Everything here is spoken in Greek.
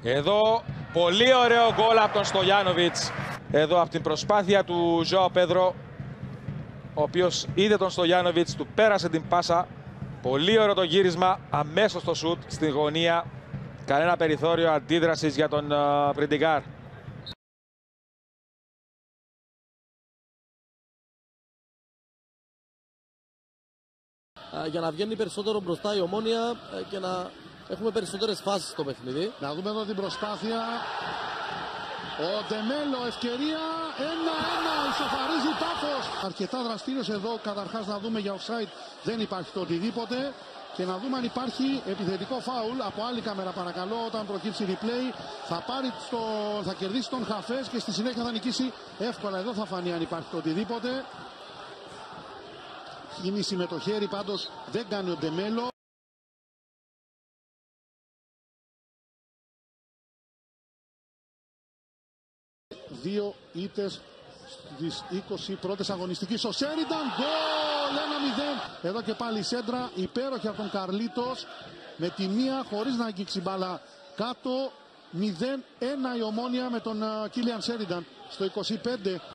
Εδώ πολύ ωραίο γκολ από τον Στογιάνοβιτς. Εδώ από την προσπάθεια του Ζωάο Πέδρο, ο οποίος είδε τον Στογιάνοβιτς, του πέρασε την πάσα. Πολύ ωραίο το γύρισμα, αμέσως το σουτ στη γωνία. Κανένα περιθώριο αντίδρασης για τον Πριντιγκάρ. Για να βγαίνει περισσότερο μπροστά η Ομόνοια και να έχουμε περισσότερες φάσεις στο παιχνίδι. Να δούμε εδώ την προσπάθεια. Ο Ντεμέλο, ευκαιρία, 1-1, ισοφαρίζει Πάφος. Αρκετά δραστήριος εδώ, καταρχάς να δούμε για offside, δεν υπάρχει το οτιδήποτε. Και να δούμε αν υπάρχει επιθετικό φάουλ από άλλη κάμερα, παρακαλώ, όταν προκύψει replay. Θα κερδίσει τον Χαφές και στη συνέχεια θα νικήσει εύκολα. Εδώ θα φανεί αν υπάρχει το οτιδήποτε. Κίνηση με το χέρι, πάντως δεν κάνει ο Ντεμέλο. Δύο ήττες στις 20 πρώτες αγωνιστικής. Ο Σέρινταν, γκολ, 1-0. Εδώ και πάλι η σέντρα, υπέροχη από τον Καρλίτος. Με τη μία, χωρίς να αγγίξει μπάλα κάτω. 0-1 η Ομόνοια με τον Κίλιαν Σέρινταν στο 25.